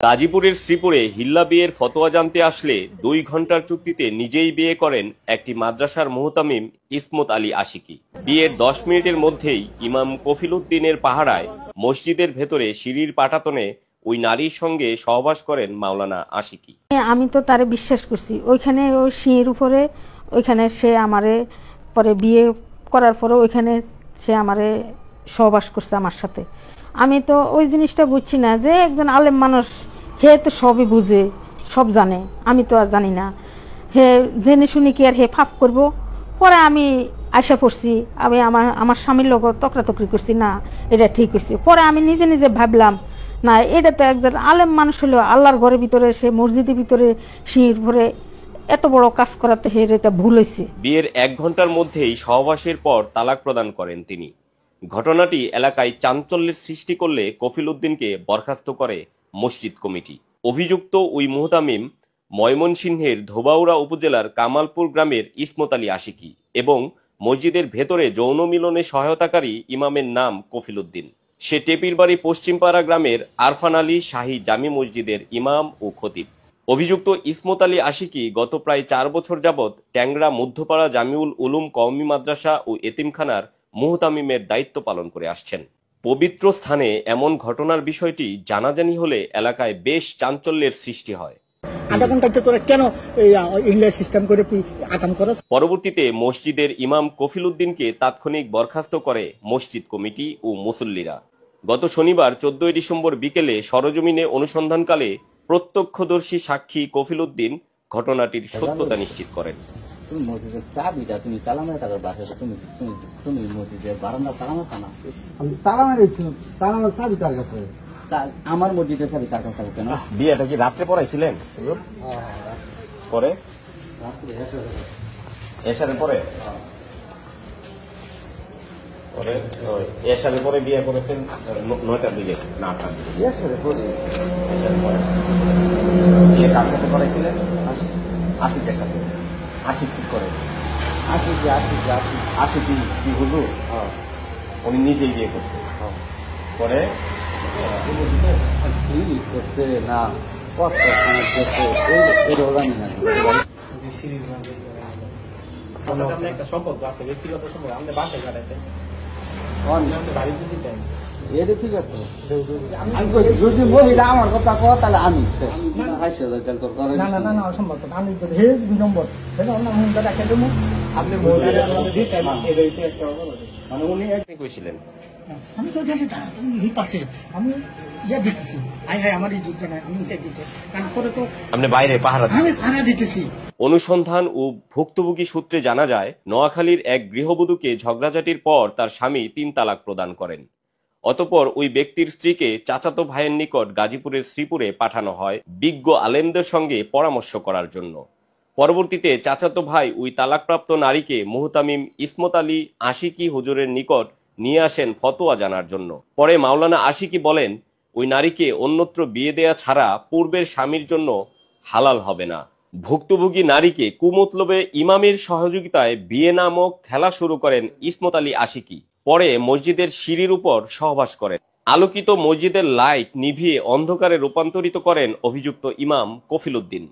গাজীপুরের শ্রীপুরে হিল্লা বিয়ের ফতোয়া জানতে আসলে 2 ঘন্টার চুক্তিতে নিজেই বিয়ে করেন একটি মাদ্রাসার মুহতামিম ইসমত আলী আশিকি। বিয়ের 10 মিনিটের মধ্যেই ইমাম কফিল উদ্দিনের পাহারায় মসজিদের ভেতরে সিঁড়ির পাটাতনে ওই নারীর সঙ্গে সহবাস করেন মাওলানা আশিকি। আমি তো তারে বিশ্বাস করছি, ওইখানে ওই সিঁড়ির উপরে ওইখানে সে আমারে পরে বিয়ে করার পরে ওইখানে সে আমারে সহবাস করছে আমার সাথে। আমি তো ওই জিনিসটা বুঝছি না যে একজন আলেম মানুষ, হে তো সবই বুঝে, সব জানে, আমি তো আর জানি না। হে জেনে শুনি কি আর হে ফাপ করব? পরে আমি আশা পড়ছি, আমি আমার স্বামীর লোক তকরাতকরি করছি, না এটা ঠিক হয়েছে। পরে আমি নিজে নিজে ভাবলাম, না এটা তো একজন আলেম মানুষ হলো, আল্লাহর ঘরের ভিতরে, সে মসজিদের ভিতরে সিঁড়ির ভরে এত বড় কাজ করাতে হে এটা ভুল হয়েছে। বিয়ের 1 ঘন্টার মধ্যেই সহবাসের পর তালাক প্রদান করেন তিনি। ঘটনাটি এলাকায় চাঞ্চল্যের সৃষ্টি করলে কফিল উদ্দিনকে বরখাস্ত করে মসজিদ কমিটি। অভিযুক্ত ওই মুহতামিম ময়মনসিংহের ধোবাউড়া উপজেলার কামালপুর গ্রামের ইসমত আলী আশিকি এবং মসজিদের ভেতরে যৌন মিলনে সহায়তাকারী ইমামের নাম কফিল উদ্দিন। সে টেপিরবাড়ি পশ্চিমপাড়া গ্রামের আরফান আলী শাহী জামি মসজিদের ইমাম ও খতিব। অভিযুক্ত ইসমত আলী আশিকি গত প্রায় 4 বছর যাবৎ ট্যাংরা মধ্যপাড়া জামিউল উলুম কওমি মাদ্রাসা ও এতিমখানার মুহতামিমের দায়িত্ব পালন করে আসছেন। পবিত্র স্থানে এমন ঘটনার বিষয়টি জানাজানি হলে এলাকায় বেশ চাঞ্চল্যের সৃষ্টি হয়। পরবর্তীতে মসজিদের ইমাম কফিল উদ্দিনকে তাৎক্ষণিক বরখাস্ত করে মসজিদ কমিটি ও মুসল্লিরা। গত শনিবার 14 ডিসেম্বর বিকেলে সরজমিনে অনুসন্ধানকালে প্রত্যক্ষদর্শী সাক্ষী কফিল উদ্দিন ঘটনাটির সত্যতা নিশ্চিত করেন। তুমি মসজিদের চাবিটা তুমি তালা মেরে থাকার বাসায় তুমি মসজিদের বারান্দা তালা মারতা না? আমি তালা মেরেছি, তালা মার চাবি তার কাছে। আমার মসজিদের চাবি তার কাছে কেন? বিয়েটা কি রাত্রে পড়াইছিলেন? পরে এশারের পরে এশারের পরে বিয়ে করেছেন 9টার দিকে না 8টার দিকে? এশারের পরে বিয়ে কার সাথে করাইছিলেন? আশিকের সাথে। আশিক কি করে? আশিক কি হলো? উনি নিজেই বিয়ে করছে। পরে করছে না কষ্ট একটা সম্পর্ক আছে, ব্যক্তিগত সম্পর্ক, আমাদের বাসায় কাটাইতে এটা ঠিক আছে। যদি মহিলা আমার কথা কো তাহলে আমি না অসম্ভব। আমি তো হে 2 নম্বর ডাকে দেবো, আপনি মানে উনি কইছিলেন। আমি তো দেখি দাঁড়া তুমি এই পাশে আমি ইয়ে দিতেছি, আমার এই যুদ্ধ নাই, আমি উঠে দিতে কারণ করে তো আপনি বাইরে পাহারা আমি পাহারা দিতেছি। অনুসন্ধান ও ভুক্তভোগী সূত্রে জানা যায়, নোয়াখালীর এক গৃহবধূকে ঝগড়াঝাটির পর তার স্বামী 3 তালাক প্রদান করেন। অতঃপর ওই ব্যক্তির স্ত্রীকে চাচাতো ভাইয়ের নিকট গাজীপুরের শ্রীপুরে পাঠানো হয় বিজ্ঞ আলেমদের সঙ্গে পরামর্শ করার জন্য। পরবর্তীতে চাচাতো ভাই ওই তালাকপ্রাপ্ত নারীকে মুহতামিম ইসমত আলী আশিকি হুজুরের নিকট নিয়ে আসেন ফতোয়া জানার জন্য। পরে মাওলানা আশিকি বলেন, ওই নারীকে অন্যত্র বিয়ে দেয়া ছাড়া পূর্বের স্বামীর জন্য হালাল হবে না। ভুক্তভোগী নারীকে কুমতলবে ইমামের সহযোগিতায় বিয়ে নামক খেলা শুরু করেন ইসমত আলী আশিকি। পরে মসজিদের সিঁড়ির উপর সহবাস করেন। আলোকিত মসজিদের লাইট নিভিয়ে অন্ধকারে রূপান্তরিত করেন অভিযুক্ত ইমাম কফিল উদ্দিন।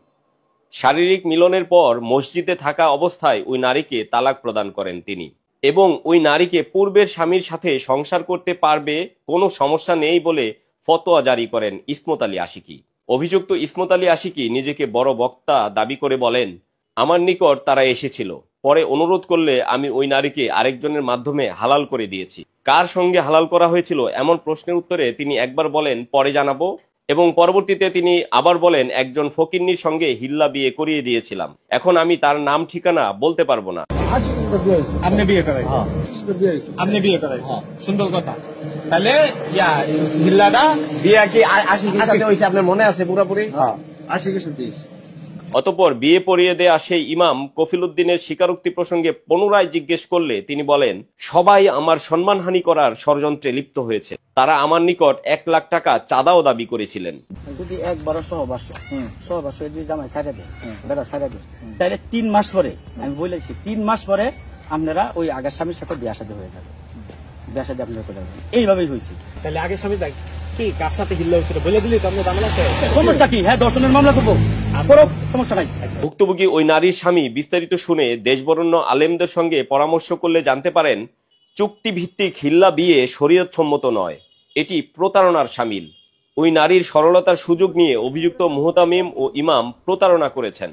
শারীরিক মিলনের পর মসজিদে থাকা অবস্থায় ওই নারীকে তালাক প্রদান করেন তিনি এবং ওই নারীকে পূর্বের স্বামীর সাথে সংসার করতে পারবে, কোনো সমস্যা নেই বলে ফতোয়া জারি করেন ইসমত আলী আশিকি। অভিযুক্ত ইসমত আলী আশিকি নিজেকে বড় বক্তা দাবি করে বলেন, আমার নিকট তারা এসেছিল, পরে অনুরোধ করলে আমি ওই নারীকে আরেকজনের মাধ্যমে হালাল করে দিয়েছি। কার সঙ্গে হালাল করা হয়েছিল এমন প্রশ্নের উত্তরে তিনি একবার বলেন পরে জানাবো এবং পরবর্তীতে তিনি আবার বলেন একজন ফকিন্নির সঙ্গে হিল্লা বিয়ে করিয়ে দিয়েছিলাম, এখন আমি তার নাম ঠিকানা বলতে পারবো না। আপনি বিয়ে করাইছেন? আপনি বিয়ে করাইছেন, সুন্দর কথা। তাহলে হিল্লাটা বিয়ে কি আশিকির সাথে হয়েছে আপনার মনে আছে পুরোপুরি? আশিকের সাথে। অতঃপর বিয়ে পড়িয়ে দেয়া সেই ইমাম কফিল উদ্দিনের স্বীকারোক্তি প্রসঙ্গে পুনরায় জিজ্ঞেস করলে তিনি বলেন, সবাই আমার সম্মানহানি করার ষড়যন্ত্রে লিপ্ত হয়েছে। তারা আমার নিকট 1 লাখ টাকা চাঁদাও দাবি করেছিলেন। যদি একবারও সহবাস যদি জামাই ছাড়া দেয়, বেড়া ছাড়া দেয়, তাহলে 3 মাস পরে, আমি বলেছি 3 মাস পরে আপনারা ওই আগের স্বামীর সাথে বিয়ে শাদী হয়ে যাবে, বিয়ে শাদী আপনারা করে যাবেন। এইভাবেই হয়েছে। তাহলে আগের স্বামী কি কার সাথে হিল্লা হয়েছিল বলে দিলি তো আপনার মামলা আছে সমস্যা কি? হ্যাঁ, দর্শনের মামলা করবো, সমস্যা নাই। ভুক্তভোগী ওই নারীর স্বামী বিস্তারিত শুনে দেশবরেণ্য আলেমদের সঙ্গে পরামর্শ করলে জানতে পারেন চুক্তিভিত্তিক হিল্লা বিয়ে শরীয়তসম্মত নয়, এটি প্রতারণার শামিল। ওই নারীর সরলতার সুযোগ নিয়ে অভিযুক্ত মুহতামিম ও ইমাম প্রতারণা করেছেন।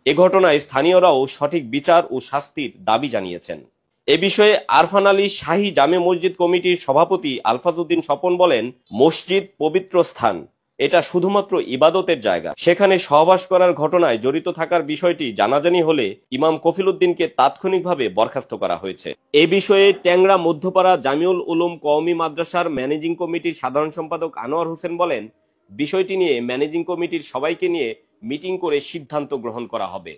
এ ঘটনায় স্থানীয়রাও সঠিক বিচার ও শাস্তির দাবি জানিয়েছেন। এ বিষয়ে আরফান আলী শাহী জামে মসজিদ কমিটির সভাপতি আলফাজউদ্দিন স্বপন বলেন, মসজিদ পবিত্র স্থান, এটা শুধুমাত্র ইবাদতের জায়গা। সেখানে সহবাস করার ঘটনায় জড়িত থাকার বিষয়টি জানাজানি হলে ইমাম কফিল উদ্দিনকে তাৎক্ষণিকভাবে বরখাস্ত করা হয়েছে। এ বিষয়ে ট্যাংরা মধ্যপাড়া জামিউল উলুম কওমি মাদ্রাসার ম্যানেজিং কমিটির সাধারণ সম্পাদক আনোয়ার হোসেন বলেন, বিষয়টি নিয়ে ম্যানেজিং কমিটির সবাইকে নিয়ে মিটিং করে সিদ্ধান্ত গ্রহণ করা হবে।